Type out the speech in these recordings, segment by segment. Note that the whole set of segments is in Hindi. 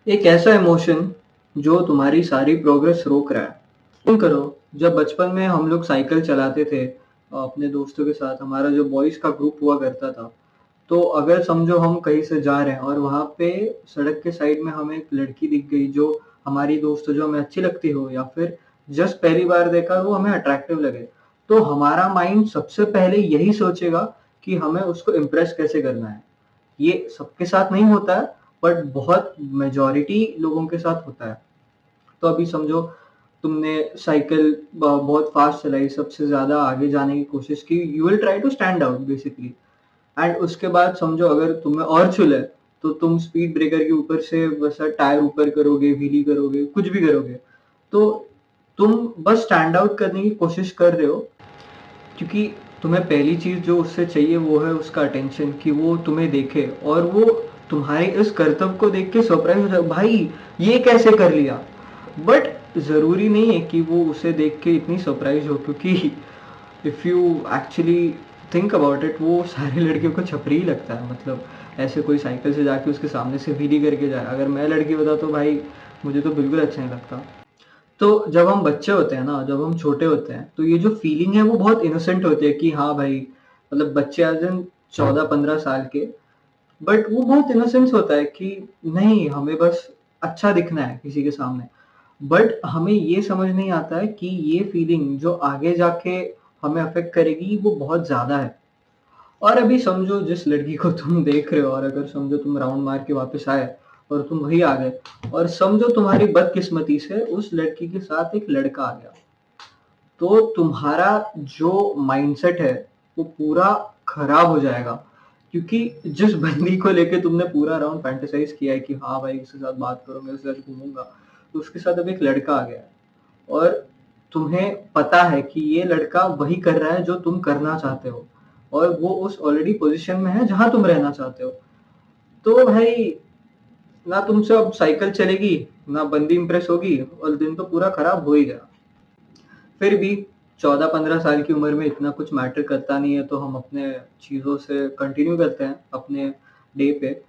एक ऐसा इमोशन जो तुम्हारी सारी प्रोग्रेस रोक रहा है। तुम करो, जब बचपन में हम लोग साइकिल चलाते थे अपने दोस्तों के साथ, हमारा जो बॉयज का ग्रुप हुआ करता था, तो अगर समझो हम कहीं से जा रहे हैं और वहां पे सड़क के साइड में हमें एक लड़की दिख गई जो हमारी दोस्त हो, जो हमें अच्छी लगती हो, या फिर जस्ट पहली बार देखा वो हमें अट्रैक्टिव लगे, तो हमारा माइंड सबसे पहले यही सोचेगा कि हमें उसको इम्प्रेस कैसे करना है। ये सबके साथ नहीं होता है, बट बहुत मेजॉरिटी लोगों के साथ होता है। तो अभी समझो तुमने साइकिल बहुत फास्ट चलाई, सबसे ज्यादा आगे जाने की कोशिश की, you will try to stand out basically. And उसके बाद समझो अगर तुम्हें और चुल है, तो तुम स्पीड ब्रेकर के ऊपर से वैसा टायर ऊपर करोगे, व्हीली करोगे, कुछ भी करोगे। तो तुम बस स्टैंड आउट करने की कोशिश कर रहे हो, क्योंकि तुम्हें पहली चीज जो उससे चाहिए वो है उसका अटेंशन, कि वो तुम्हें देखे और वो तुम्हारे इस कर्तव्य को देख के सरप्राइज हो जाए, भाई ये कैसे कर लिया। बट जरूरी नहीं है कि वो उसे देख के इतनी सरप्राइज हो, क्योंकि if you actually think about it, वो सारी लड़कियों को छपरी ही लगता है। मतलब ऐसे कोई साइकिल से जाके उसके सामने से व्हीली करके जाए, अगर मैं लड़की होता तो भाई मुझे तो बिल्कुल अच्छा नहीं लगता। तो जब हम बच्चे होते हैं ना, जब हम छोटे होते हैं, तो ये जो फीलिंग है वो बहुत इनोसेंट होती है कि हाँ भाई, मतलब बच्चे एज इन 14-15 साल के। बट वो बहुत इनोसेंस होता है कि नहीं, हमें बस अच्छा दिखना है किसी के सामने। बट हमें ये समझ नहीं आता है कि ये फीलिंग जो आगे जाके हमें अफेक्ट करेगी वो बहुत ज्यादा है। और अभी समझो जिस लड़की को तुम देख रहे हो, और अगर समझो तुम राउंड मार के वापस आए और तुम वही आ गए, और समझो तुम्हारी बदकिस्मती से उस लड़की के साथ एक लड़का आ गया, तो तुम्हारा जो माइंडसेट है वो पूरा खराब हो जाएगा। क्योंकि जिस बंदी को लेके तुमने पूरा राउंड फैंटेसाइज किया है कि हाँ भाई उसके साथ बात करो, मैं उसके साथ घूमूंगा, तो उसके साथ अब एक लड़का आ गया है, और तुम्हें पता है कि ये लड़का वही कर रहा है जो तुम करना चाहते हो, और वो उस ऑलरेडी पोजीशन में है जहां तुम रहना चाहते हो। तो भाई, ना तुमसे अब साइकिल चलेगी, ना बंदी इंप्रेस होगी, और दिन तो पूरा खराब हो ही गया। फिर भी 14-15 साल की उम्र में इतना कुछ मैटर करता नहीं है, तो हम अपने चीजों से कंटिन्यू करते हैं अपने डे पे।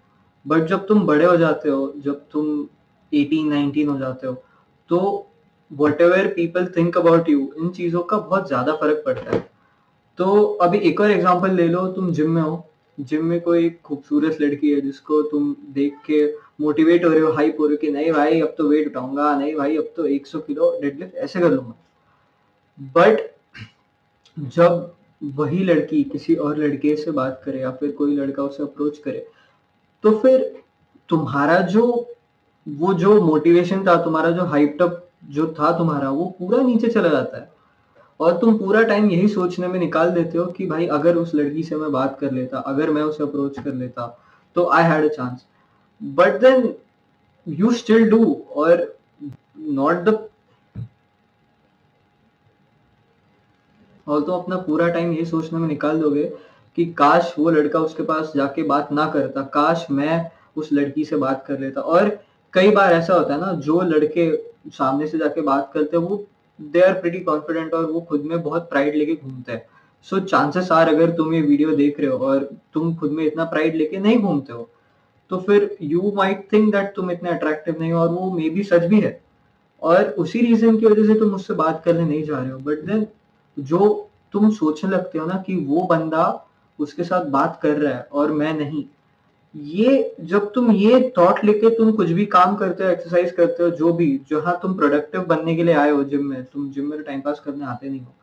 बट जब तुम बड़े हो जाते हो, जब तुम 18-19 हो जाते हो, तो whatever people think about you, इन चीजों का बहुत ज्यादा फर्क पड़ता है। तो अभी एक और एग्जांपल ले लो, तुम जिम में हो, जिम में कोई खूबसूरत लड़की है जिसको तुम देख के मोटिवेट हो रहे हो, हाइप हो रहे हो कि नहीं भाई अब तो वेट उठाऊंगा, नहीं भाई अब तो 100 किलो डेडलिफ्ट ऐसे कर लूंगा। बट जब वही लड़की किसी और लड़के से बात करे, या फिर कोई लड़का उसे अप्रोच करे, तो फिर तुम्हारा जो वो जो मोटिवेशन था, तुम्हारा जो हाइप्ड अप जो था तुम्हारा, वो पूरा नीचे चला जाता है। और तुम पूरा टाइम यही सोचने में निकाल देते हो कि भाई अगर उस लड़की से मैं बात कर लेता, अगर मैं उसे अप्रोच कर लेता, तो I had a chance. But then you still do, और नॉट द, और तुम अपना पूरा टाइम ये सोचने में निकाल दोगे कि काश वो लड़का उसके पास जाके बात ना करता, काश मैं उस लड़की से बात कर लेता। और कई बार ऐसा होता है ना, जो लड़के सामने से जाके बात करते हैं वो दे आर प्रीटी कॉन्फिडेंट, और वो खुद में बहुत प्राइड लेके घूमते हैं। सो चांसेस आर, अगर तुम ये वीडियो देख रहे हो और तुम खुद में इतना प्राइड लेके नहीं घूमते हो, तो फिर यू माइट थिंक दैट तुम इतने अट्रैक्टिव नहीं हो, और वो मे बी सच भी है। और उसी रीजन की वजह से तुम मुझसे बात करने नहीं जा रहे हो। बट देन जो तुम सोचने लगते हो ना कि वो बंदा उसके साथ बात कर रहा है और मैं नहीं, ये जब तुम ये थॉट लेके तुम कुछ भी काम करते हो, एक्सरसाइज करते हो, जो भी, जहां तुम प्रोडक्टिव बनने के लिए आए हो जिम में, तुम जिम में टाइम पास करने आते नहीं हो,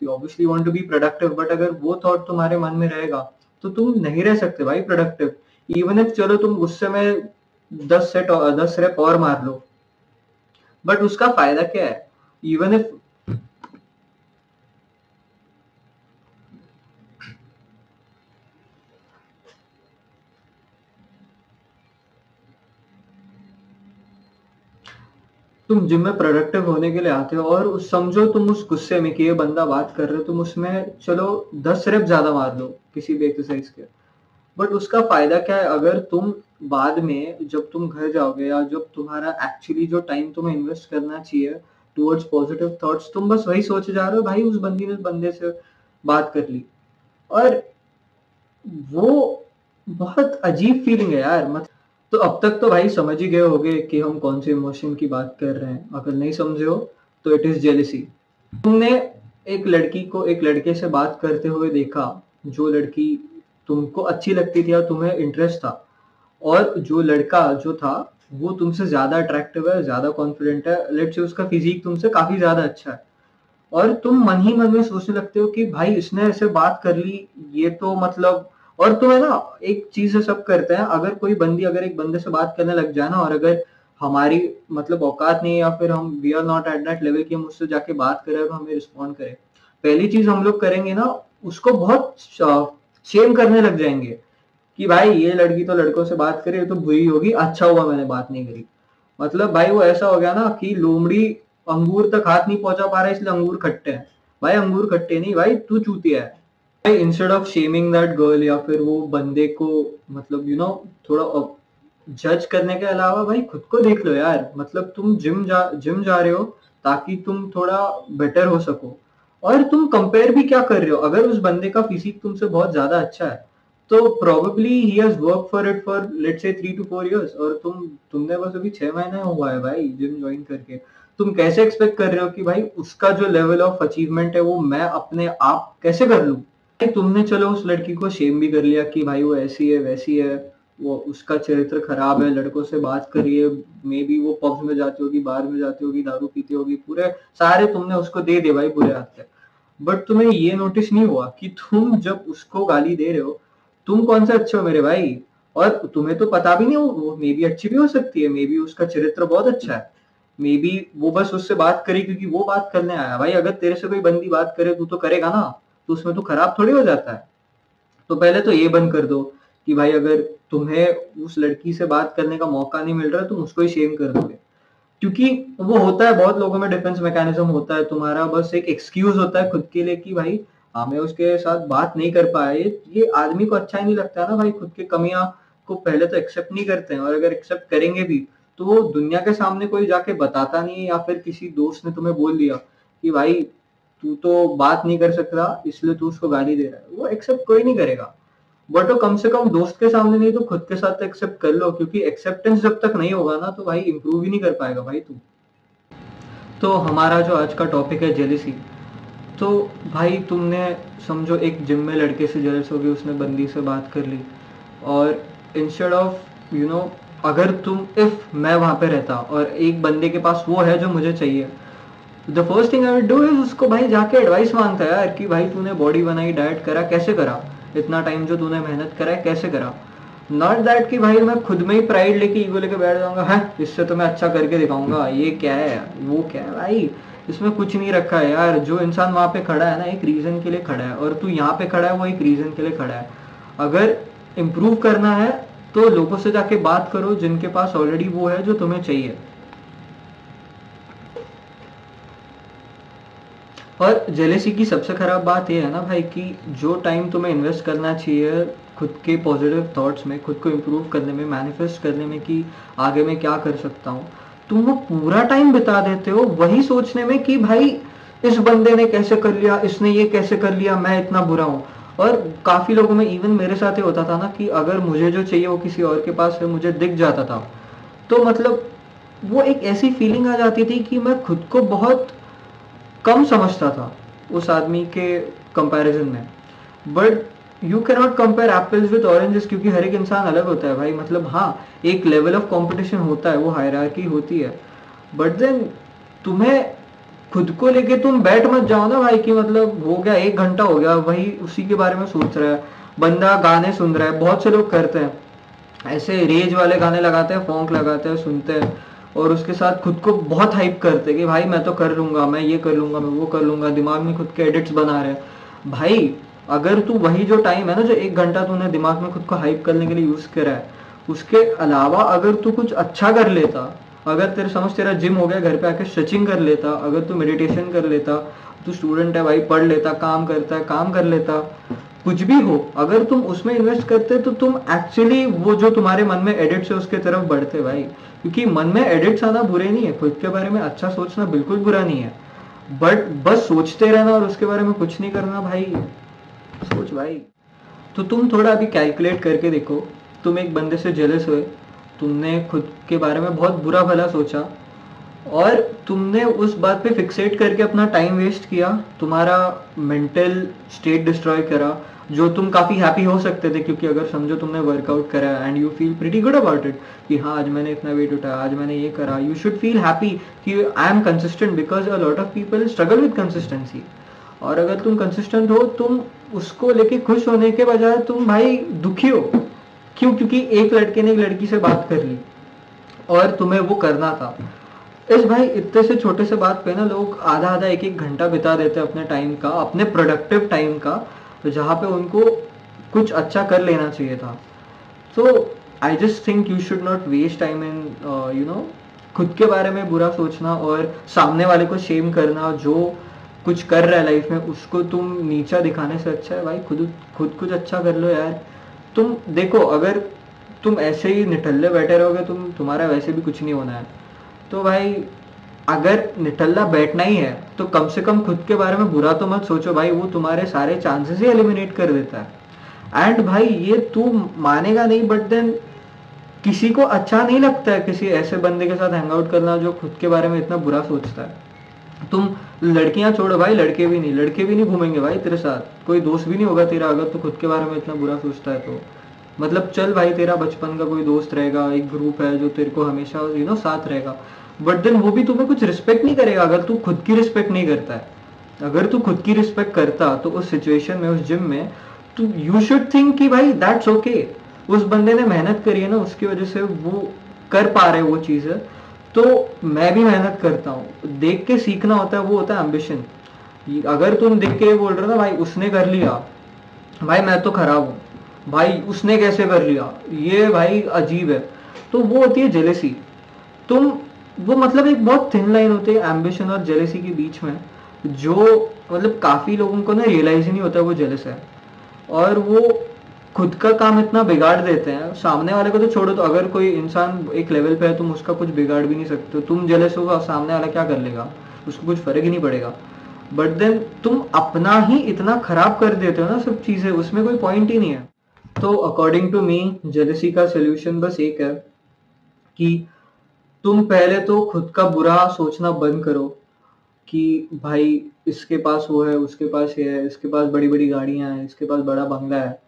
you obviously want to be productive. But अगर वो थॉट तुम्हारे मन में रहेगा, तो तुम नहीं रह सकते भाई प्रोडक्टिव। इवन इफ चलो तुम गुस्से में 10 रेप और मार लो, बट उसका फायदा क्या है? इवन इफ तुम जिम में प्रोडक्टिव होने के लिए आते हो, और उस समझो तुम उस गुस्से में कि ये बंदा बात कर रहे हो, तुम उसमें चलो 10 रेप ज्यादा मार लो किसी भी एक्सरसाइज के। बट उसका फायदा क्या है अगर तुम बाद में जब तुम घर जाओगे, या जब तुम्हारा एक्चुअली जो टाइम तुम्हें इन्वेस्ट करना चाहिए टुवर्ड्स पॉजिटिव थॉट्स, तुम बस वही सोचे जा रहे हो, भाई उस बंदी ने उस बंदे से बात कर ली। और वो बहुत अजीब फीलिंग है यार। मतलब तो अब तक तो भाई समझ ही गए होगे कि हम कौन से इमोशन की बात कर रहे हैं। अगर नहीं समझे हो तो इट इज जेलिसी। तुमने एक लड़की को एक लड़के से बात करते हुए देखा, जो लड़की तुमको अच्छी लगती थी या तुम्हें इंटरेस्ट था, और जो लड़का जो था वो तुमसे ज्यादा अट्रैक्टिव है, ज्यादा कॉन्फिडेंट है, लेट्स से उसका फिजिक तुमसे काफी ज्यादा अच्छा है, और तुम मन ही मन में सोचने लगते हो कि भाई इसने ऐसे बात कर ली, ये तो मतलब। और तुम्हें ना एक चीज है, सब करते हैं, अगर कोई बंदी अगर एक बंदे से बात करने लग जाए ना, और अगर हमारी मतलब औकात नहीं है या फिर हम we are not at that level कि हम उससे जाके बात करें और हमें रिस्पॉन्ड करें, पहली चीज हम लोग करेंगे ना, उसको बहुत शेम करने लग जाएंगे कि भाई ये लड़की तो लड़कों से बात करे, ये तो बुरी होगी, अच्छा हुआ मैंने बात नहीं करी। मतलब भाई वो ऐसा हो गया ना कि लोमड़ी अंगूर तक हाथ नहीं पहुंचा पा रहा है, इसलिए अंगूर खट्टे हैं। भाई अंगूर खट्टे नहीं, भाई तू चूतिया है। भाई instead of shaming that girl या फिर वो बंदे को, मतलब थोड़ा जज करने के अलावा भाई खुद को देख लो यार। मतलब तुम जिम जा रहे हो ताकि तुम थोड़ा बेटर हो सको, और तुम कंपेयर भी क्या कर रहे हो? अगर उस बंदे का फिजिक तुमसे बहुत ज्यादा अच्छा है तो probably he has work for it for let's say 3 to 4 years, और तुमने बस अभी 6 महीने हुआ है भाई जिम ज्वाइन करके। तुम कैसे एक्सपेक्ट कर रहे हो कि भाई उसका जो लेवल ऑफ अचीवमेंट है वो मैं अपने आप कैसे कर लूं? तुमने चलो उस लड़की को शेम भी कर लिया कि भाई वो ऐसी है वैसी है, वो उसका चरित्र खराब है, लड़कों से बात करिए, मे बी वो पब्स में जाती होगी, बार में जाती होगी, दारू पीती होगी, पूरे सारे तुमने उसको दे दिए भाई बुरे हाथ से। बट तुम्हें ये नोटिस नहीं हुआ कि तुम जब उसको गाली दे रहे हो, तुम कौन से अच्छे हो मेरे भाई? और तुम्हें तो पता भी नहीं, वो मे बी अच्छी भी हो सकती है, मे बी उसका चरित्र बहुत अच्छा है, मे बी वो बस उससे बात करी क्योंकि वो बात करने आया। भाई अगर तेरे से कोई बंदी बात करे तू तो करेगा ना, तो उसमें तो खराब थोड़ी हो जाता है। तो पहले तो ये बंद कर दो कि भाई अगर तुम्हें उस लड़की से बात करने का मौका नहीं मिल रहा है तुम उसको ही शेम कर दोगे, क्योंकि वो होता है बहुत लोगों में डिफेंस मैकेनिज्म होता है, तुम्हारा बस एक एक्सक्यूज होता है खुद के लिए कि भाई हमें उसके साथ बात नहीं कर पाए। ये आदमी को अच्छा ही नहीं लगता ना भाई, खुद की कमियां को पहले तो एक्सेप्ट नहीं करते हैं, और अगर एक्सेप्ट करेंगे भी तो वो दुनिया के सामने कोई जाके बताता नहीं है, या फिर किसी दोस्त ने तुम्हें बोल दिया कि भाई तू तो बात नहीं कर सकता इसलिए तू उसको गाली दे रहा है, वो एक्सेप्ट कोई नहीं करेगा। बट वो कम से कम दोस्त के सामने नहीं तो खुद के साथ तो एक्सेप्ट कर लो, क्योंकि एक्सेप्टेंस जब तक नहीं होगा ना तो भाई इंप्रूव ही नहीं कर पाएगा भाई तू। तो हमारा जो आज का टॉपिक है जेलिसी। तो भाई तुमने समझो एक जिम में लड़के से जेलस हो गई, उसने बंदी से बात कर ली, और इंस्टेड ऑफ अगर तुम इफ मैं वहां पे रहता और एक बंदे के पास वो है जो मुझे चाहिए, the first thing I would do is उसको भाई जाके एडवाइस मांगता है यार कि भाई तूने बॉडी बनाई, डाइट करा, कैसे करा, इतना टाइम जो तूने मेहनत करा है कैसे करा। नॉट दैट कि भाई मैं खुद में ही प्राइड लेके ईगो लेके बैठ जाऊंगा, है इससे तो मैं अच्छा करके दिखाऊंगा, ये क्या है वो क्या है। भाई इसमें कुछ नहीं रखा है यार, जो इंसान वहां पे खड़ा है ना एक रीजन के लिए खड़ा है, और तू यहाँ पे खड़ा है वो एक रीजन के लिए खड़ा है। अगर इम्प्रूव करना है तो लोगों से जाके बात करो जिनके पास ऑलरेडी वो है जो तुम्हें चाहिए। और जेलेसी की सबसे खराब बात यह है ना भाई कि जो टाइम तुम्हें इन्वेस्ट करना चाहिए खुद के पॉजिटिव थॉट्स में, खुद को इम्प्रूव करने में, मैनिफेस्ट करने में कि आगे मैं क्या कर सकता हूँ, तुम वो पूरा टाइम बिता देते हो वही सोचने में कि भाई इस बंदे ने कैसे कर लिया, इसने ये कैसे कर लिया, मैं इतना बुरा हूँ। और काफी लोगों में, इवन मेरे साथ ही होता था ना कि अगर मुझे जो चाहिए वो किसी और के पास है, मुझे दिख जाता था, तो मतलब वो एक ऐसी फीलिंग आ जाती थी कि मैं खुद को बहुत कम समझता था उस आदमी के कंपैरिजन में। But you can not compare apples with oranges, क्योंकि हर एक इंसान अलग होता है भाई। मतलब हाँ एक लेवल ऑफ कंपटीशन होता है, वो हायरार्की होती है, बट देन तुम्हें खुद को लेके तुम बैठ मत जाओ ना भाई कि मतलब हो गया 1 घंटा हो गया वही उसी के बारे में सोच रहा है। बंदा गाने सुन रहा है, बहुत से लोग करते हैं ऐसे, रेज वाले गाने लगाते हैं, फॉन्क लगाते हैं, सुनते हैं, और उसके साथ खुद को बहुत हाइप करते हैं कि भाई मैं तो कर लूंगा, मैं ये कर लूंगा, मैं वो कर लूंगा, दिमाग में खुद के एडिट्स बना रहे हैं। भाई अगर तू वही जो टाइम है ना, जो 1 घंटा तूने दिमाग में खुद को हाइप करने के लिए यूज करा है, उसके अलावा अगर तू कुछ अच्छा कर लेता, अगर तेरे समझ तेरा जिम हो गया, घर पे आके स्ट्रेचिंग कर लेता, अगर तू मेडिटेशन कर लेता, तू स्टूडेंट है भाई पढ़ लेता, काम करता है काम कर लेता, कुछ भी हो, अगर तुम उसमें इन्वेस्ट करते तो तुम एक्चुअली वो जो तुम्हारे मन में एडिट्स है उसके तरफ बढ़ते भाई। क्योंकि मन में एडिट्स आना बुरे नहीं है, खुद के बारे में अच्छा सोचना बिल्कुल बुरा नहीं है, बट बस सोचते रहना और उसके बारे में कुछ नहीं करना भाई, सोच भाई। तो तुम थोड़ा अभी कैलकुलेट करके देखो, तुम एक बंदे से जेलस हुए, तुमने खुद के बारे में बहुत बुरा भला सोचा और तुमने उस बात पे फिक्सेट करके अपना टाइम वेस्ट किया, तुम्हारा मेंटल स्टेट डिस्ट्रॉय करा, जो तुम काफी हैप्पी हो सकते थे, क्योंकि अगर समझो तुमने वर्कआउट करा and you feel pretty good about it कि हाँ आज मैंने इतना वेट उठाया, आज मैंने ये करा, यू शुड फील हैप्पी कि I am consistent, because a lot of people struggle with consistency. और अगर तुम कंसिस्टेंट हो, तुम उसको लेके खुश होने के बजाय तुम भाई दुखी हो। क्यों? क्योंकि एक लड़के ने एक लड़की से बात कर ली और तुम्हें वो करना था। इस भाई इतने से छोटे से बात पे ना लोग आधा आधा एक एक घंटा बिता देते हैं अपने टाइम का, अपने प्रोडक्टिव टाइम का, तो जहाँ पे उनको कुछ अच्छा कर लेना चाहिए था। So I just think you should not waste time in you know खुद के बारे में बुरा सोचना और सामने वाले को शेम करना। जो कुछ कर रहा है लाइफ में उसको तुम नीचा दिखाने से अच्छा है भाई खुद खुद कुछ अच्छा कर लो यार। तुम देखो, अगर तुम ऐसे ही निठल्ले बैठे रहोगे, तुम्हारा वैसे भी कुछ नहीं होना है। तो भाई अगर निठल्ला बैठना ही है तो कम से कम खुद के बारे में बुरा तो मत सोचो भाई, वो तुम्हारे सारे चांसेस ही एलिमिनेट कर देता है। एंड भाई ये तू मानेगा नहीं, बट देन किसी को अच्छा नहीं लगता है किसी ऐसे बंदे के साथ हैंग आउट करना जो खुद के बारे में इतना बुरा सोचता है। तुम लड़कियां छोड़ो भाई, लड़के भी नहीं घूमेंगे भाई तेरे साथ, कोई दोस्त भी नहीं होगा तेरा अगर तू खुद के बारे में इतना बुरा सोचता है तो। मतलब चल भाई तेरा बचपन का कोई दोस्त रहेगा, एक ग्रुप है जो तेरे को हमेशा साथ रहेगा, बट देन वो भी तुम्हें कुछ रिस्पेक्ट नहीं करेगा अगर तू खुद की रिस्पेक्ट नहीं करता है। अगर तू खुद की रिस्पेक्ट करता तो उस सिचुएशन में, उस जिम में, तो यू शुड थिंक कि भाई दैट्स ओके, उस बंदे ने मेहनत करी है ना, उसकी वजह से वो कर पा रहे वो चीजें, तो मैं भी मेहनत करता हूँ। देख के सीखना होता है, वो होता है एम्बिशन। अगर तुम देख के बोल रहे हो ना भाई उसने कर लिया, भाई मैं तो खराब हूँ, भाई उसने कैसे कर लिया, ये भाई अजीब है, तो वो होती है जेलेसी। तुम वो मतलब एक बहुत थिन लाइन होती है एम्बिशन और जेलेसी के बीच में, जो मतलब काफी लोगों को ना रियलाइज ही नहीं होता वो जेलस है, और वो खुद का काम इतना बिगाड़ देते हैं। सामने वाले को तो छोड़ो, तो अगर कोई इंसान एक लेवल पे है तुम उसका कुछ बिगाड़ भी नहीं सकते, तुम जेलस होगा सामने वाला क्या कर लेगा, उसको कुछ फर्क ही नहीं पड़ेगा। बट देन तुम अपना ही इतना खराब कर देते हो ना सब चीजें, उसमें कोई पॉइंट ही नहीं है। तो अकॉर्डिंग टू मी जेलसी का सोल्यूशन बस एक है कि तुम पहले तो खुद का बुरा सोचना बंद करो कि भाई इसके पास वो है, उसके पास ये है, इसके पास बड़ी बड़ी गाड़ियां हैं, इसके पास बड़ा बंगला है।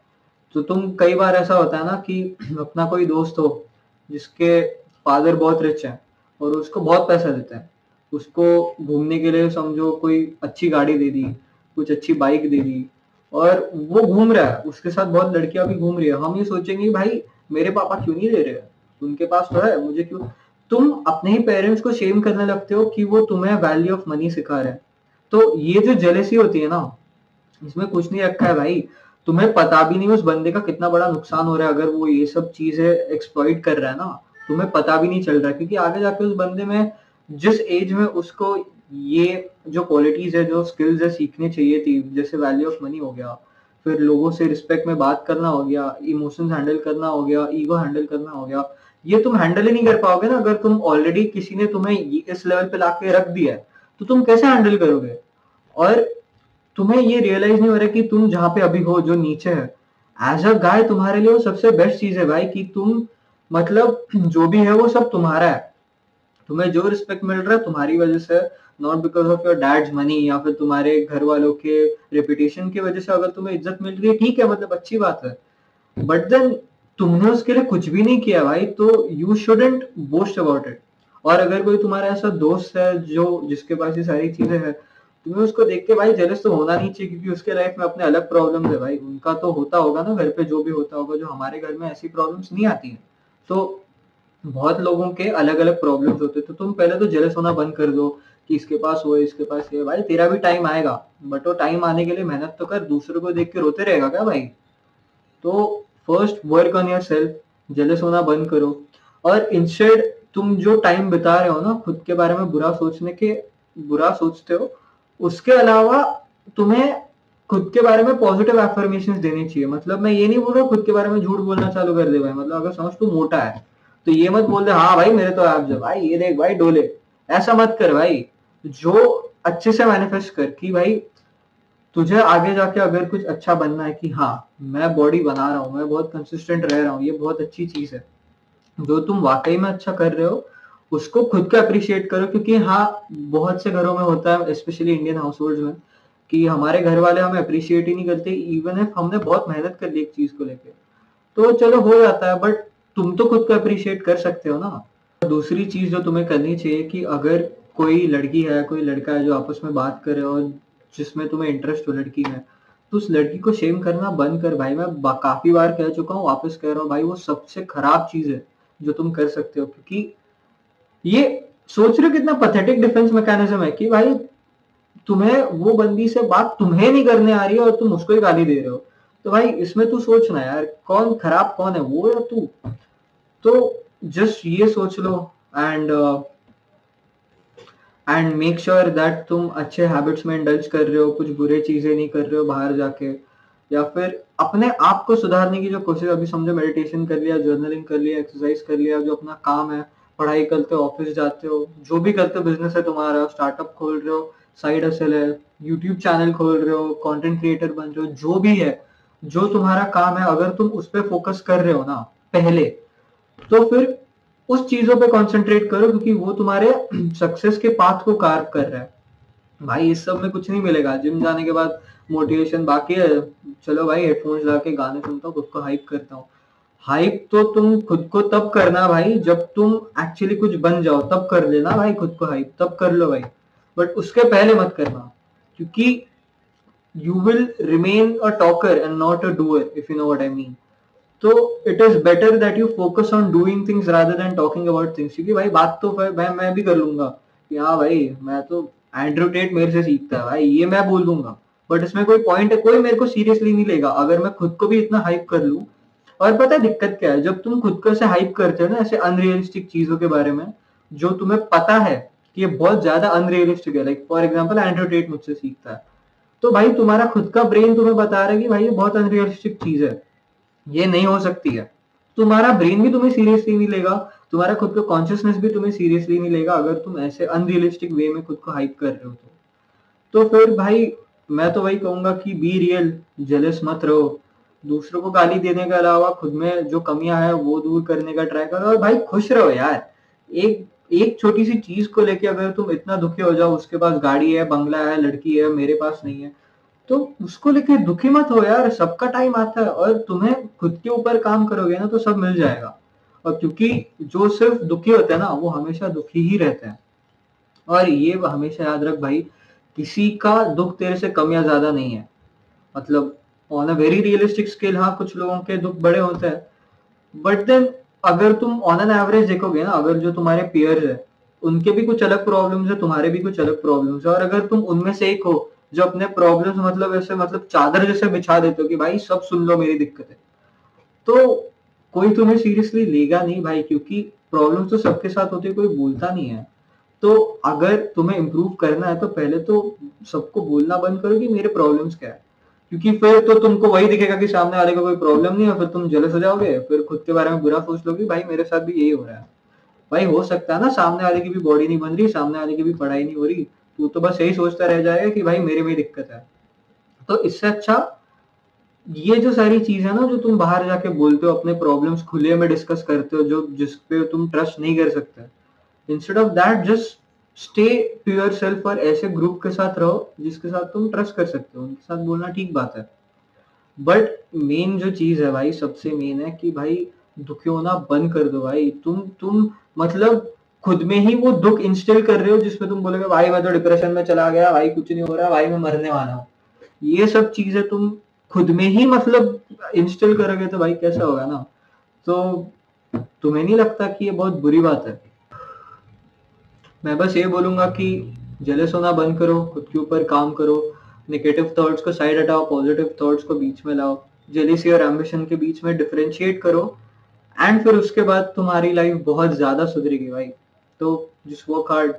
तो तुम कई बार ऐसा होता है ना कि अपना कोई दोस्त हो जिसके फादर बहुत रिच है और उसको बहुत पैसा देते हैं, उसको घूमने के लिए समझो कोई अच्छी गाड़ी दे दी, कुछ अच्छी बाइक दे दी, और वो घूम रहा है, उसके साथ बहुत लड़कियां भी घूम रही है। हम ये सोचेंगे भाई मेरे पापा क्यों नहीं दे रहे, उनके पास तो है, मुझे क्यों। तुम अपने ही पेरेंट्स को शेम करने लगते हो कि वो तुम्हें वैल्यू ऑफ मनी सिखा रहे हैं। तो ये जो जेलेसी होती है ना, इसमें कुछ नहीं रखा है भाई, तुम्हें पता भी नहीं उस बंदे का कितना बड़ा नुकसान हो रहा है अगर वो ये सब चीजें एक्सप्लॉइट कर रहा है ना, तुम्हें पता भी नहीं चल रहा है, क्योंकि आगे जाके उस बंदे में जिस एज में उसको ये जो क्वालिटीज है, जो स्किल्स है सीखनी चाहिए थी, जैसे वैल्यू ऑफ मनी हो गया, फिर लोगों से रिस्पेक्ट में बात करना हो गया, इमोशंस हैंडल करना हो गया, ईगो हैंडल करना हो गया, ये तुम हैंडल ही नहीं कर पाओगे ना अगर तुम ऑलरेडी किसी ने तुम्हें इस लेवल पे लाके रख दिया है, तो तुम कैसे हैंडल करोगे। और तुम्हें ये रियलाइज नहीं हो रहा कि तुम जहां पे अभी हो, जो नीचे है, एज अ गाय तुम्हारे लिए वो सबसे बेस्ट चीज है भाई, कि तुम मतलब जो भी है वो सब तुम्हारा है। तुम्हें जो रिस्पेक्ट मिल रहा है तुम्हारी वजह से, not because of your dad's money या फिर तुम्हारे घर वालों के रेपुटेशन की वजह से। अगर तुम्हें इज्जत मिल रही है ठीक है, मतलब अच्छी बात है, बट देन तुमने उसके लिए कुछ भी नहीं किया भाई, तो you shouldn't boast about it. और अगर कोई तुम्हारा ऐसा दोस्त है जो जिसके पास ये सारी चीजें हैं, तुम्हें उसको देख के भाई जेलस तो होना नहीं चाहिए, क्योंकि उसके लाइफ में अपने अलग प्रॉब्लम्स है भाई, उनका तो होता होगा ना घर पे जो भी होता होगा, जो हमारे घर में ऐसी प्रॉब्लम्स नहीं आती हैं। तो बहुत लोगों के अलग अलग प्रॉब्लम्स होते हैं, तो तुम पहले तो जेलस होना बंद कर दो कि इसके पास वो है, इसके पास ये है। भाई तेरा भी टाइम आएगा, बट वो टाइम आने के लिए मेहनत तो कर, दूसरों को देख के रोते रहेगा क्या भाई। तो first work on your self, jealous होना बंद करो, और इंस्टेड तुम जो टाइम बिता रहे हो ना खुद के बारे में बुरा सोचते हो, उसके अलावा तुम्हें खुद के बारे में पॉजिटिव एफर्मेशंस देनी चाहिए। मतलब मैं ये नहीं बोल रहा खुद के बारे में झूठ बोलना चालू कर दे भाई, मतलब अगर समझ तू मोटा है तो ये मत बोल दे हाँ भाई मेरे तो एब्स है भाई, ये देख भाई डोले, ऐसा मत कर भाई। जो अच्छे से मैनिफेस्ट कर कि भाई तुझे आगे जाके अगर कुछ अच्छा बनना है कि हाँ मैं बॉडी बना रहा हूँ, मैं बहुत कंसिस्टेंट रह रहा हूँ, ये बहुत अच्छी चीज है, जो तुम वाकई में अच्छा कर रहे हो उसको खुद को अप्रिशिएट करो, क्योंकि हाँ बहुत से घरों में होता है, स्पेशली इंडियन हाउस होल्ड में, कि हमारे घर वाले हमें अप्रिशिएट ही नहीं करते इवन इफ हमने बहुत मेहनत कर ली एक चीज को लेके। तो चलो हो जाता है, बट तुम तो खुद को अप्रिशिएट कर सकते हो ना। दूसरी चीज जो तुम्हें करनी चाहिए कि अगर कोई लड़की है कोई लड़का है जो आपस में बात करे और जिसमें तुम्हें इंटरेस्ट हो लड़की में, तो उस लड़की को शेम करना बंद कर भाई। मैं काफी बार कह चुका हूँ, वापस कह रहा हूँ भाई, वो सबसे खराब चीज है जो तुम कर सकते हो। क्योंकि ये सोच रहे हो कितना पथेटिक डिफेंस मैकेनिज्म है कि भाई तुम्हें वो बंदी से बात तुम्हें नहीं करने आ रही है और तुम उसको ही गाली दे रहे हो। तो भाई इसमें तू सोचना यार, कौन खराब कौन है, वो या तू। तो जस्ट ये सोच लो एंड मेक श्योर दैट तुम अच्छे हैबिट्स में इंडल्ज कर रहे हो, कुछ बुरे चीजें नहीं कर रहे हो बाहर जाके, या फिर अपने आप को सुधारने की जो कोशिश। अभी समझो मेडिटेशन कर लिया, जर्नलिंग कर लिया, एक्सरसाइज कर लिया, जो अपना काम है, पढ़ाई करते हो, ऑफिस जाते हो, जो भी करते हो, बिजनेस है तुम्हारा, स्टार्टअप खोल रहे हो, साइड हसल है, यूट्यूब चैनल खोल रहे हो, कंटेंट क्रिएटर बन रहे हो, जो भी है, जो तुम्हारा काम है, अगर तुम उस पर फोकस कर रहे हो ना पहले, तो फिर उस चीजों पे कंसंट्रेट करो, क्योंकि वो तुम्हारे सक्सेस के पाथ को कार्व कर रहा है। भाई इस सब में कुछ नहीं मिलेगा, जिम जाने के बाद मोटिवेशन बाकी है, चलो भाई हेडफोन्स लगा के गाने सुनता हूँ, खुद को हाइप करता हूँ। हाइप तो तुम खुद को तब करना भाई जब तुम एक्चुअली कुछ बन जाओ, तब कर लेना भाई खुद को हाइप, तब कर लो भाई, बट उसके पहले मत करना। क्योंकि you will remain a talker and not a doer, if you know what I mean. तो it is better that you focus on doing things rather than talking about things. क्योंकि भाई बात तो मैं भी कर लूंगा कि हाँ भाई मैं तो एंड्रू टेट मेरे से सीखता है भाई, ये मैं बोल दूंगा, बट इसमें कोई पॉइंट है, कोई मेरे को सीरियसली नहीं लेगा अगर मैं खुद को भी इतना हाइप कर लूं। और पता है दिक्कत क्या है, जब तुम खुद को ऐसे हाइप करते हो ना ऐसे अनरियलिस्टिक चीजों के बारे में, जो तुम्हें पता है कि ये बहुत ज्यादा अनरियलिस्टिक है, like for example Andrew Tate मुझसे सीखता है, तो भाई तुम्हारा खुद का ब्रेन तुम्हें बता रहा है कि भाई ये बहुत अनरियलिस्टिक चीज है, ये नहीं हो सकती है। तुम्हारा ब्रेन भी तुम्हें सीरियसली नहीं लेगा, तुम्हारा खुद का कॉन्शियसनेस भी तुम्हें सीरियसली नहीं लेगा, अगर तुम ऐसे अनरियलिस्टिक वे में खुद को हाइप कर रहे हो तो फिर भाई मैं तो वही कहूंगा कि बी रियल, जेलस मत रहो, दूसरों को गाली देने के अलावा खुद में जो कमियां है वो दूर करने का ट्राई करो, और भाई खुश रहो यार। एक एक छोटी सी चीज को लेके अगर तुम इतना दुखी हो जाओ, उसके पास गाड़ी है, बंगला है, लड़की है, मेरे पास नहीं है, तो उसको लेके दुखी मत हो यार, सबका टाइम आता है, और तुम्हें खुद के ऊपर काम करोगे ना तो सब मिल जाएगा। और क्योंकि जो सिर्फ दुखी होते हैं ना वो हमेशा दुखी ही रहते हैं। और ये हमेशा याद रख भाई, किसी का दुख तेरे से कम या ज्यादा नहीं है। मतलब on a very realistic scale हाँ कुछ लोगों के दुख बड़े होते हैं, बट देन अगर तुम ऑन एन एवरेज देखोगे ना, अगर जो तुम्हारे पियर्स है उनके भी कुछ अलग प्रॉब्लम्स है, तुम्हारे भी कुछ अलग प्रॉब्लम्स है, और अगर तुम उनमें से एक हो जो अपने प्रॉब्लम्स मतलब ऐसे मतलब चादर जैसे बिछा देते हो कि भाई सब सुन लो मेरी दिक्कत है, तो कोई तुम्हें सीरियसली लेगा नहीं भाई, क्योंकि प्रॉब्लम्स तो सबके साथ होती है, कोई बोलता नहीं है। तो अगर तुम्हें इम्प्रूव करना है तो पहले तो सबको बोलना बंद करो कि मेरे प्रॉब्लम्स क्या है, क्योंकि फिर तो तुमको वही दिखेगा कि सामने वाले को कोई प्रॉब्लम नहीं है, फिर तुम जेलस हो जाओगे, फिर खुद के बारे में बुरा सोच लोगे भाई मेरे साथ भी यही हो रहा है। भाई हो सकता है ना सामने वाले की भी बॉडी नहीं बन रही, सामने वाले की भी पढ़ाई नहीं हो रही, तू तो बस यही सोचता रह जाएगा कि भाई मेरे में ही दिक्कत है। तो इससे अच्छा ये जो सारी चीज है ना जो तुम बाहर जाके बोलते हो, अपने प्रॉब्लम्स खुले में डिस्कस करते हो, जो जिस पे तुम ट्रस्ट नहीं कर सकते, instead of that just stay to yourself, और ऐसे ग्रुप के साथ रहो जिसके साथ तुम ट्रस्ट कर सकते हो, उनके साथ बोलना ठीक बात है। बट मेन जो चीज है भाई, सबसे मेन है कि भाई दुखी होना बंद कर दो भाई। तुम मतलब खुद में ही वो दुख इंस्टिल कर रहे हो जिसमें तुम बोलोगे भाई मैं तो डिप्रेशन में चला गया, भाई कुछ नहीं हो रहा, भाई मैं मरने वाला हूँ। ये सब चीजें तुम खुद में ही मतलब इंस्टिल करोगे तो भाई कैसा होगा ना। तो तुम्हें नहीं लगता कि ये बहुत बुरी बात है? मैं बस ये बोलूंगा कि जेलस होना बंद करो, खुद के ऊपर काम करो, नेगेटिव थॉट्स को साइड हटाओ, पॉजिटिव थॉट्स को बीच में लाओ, जेलिसी और एम्बिशन के बीच में डिफरेंशिएट करो, एंड फिर उसके बाद तुम्हारी लाइफ बहुत ज्यादा सुधरेगी भाई। तो जस्ट वर्क हार्ड।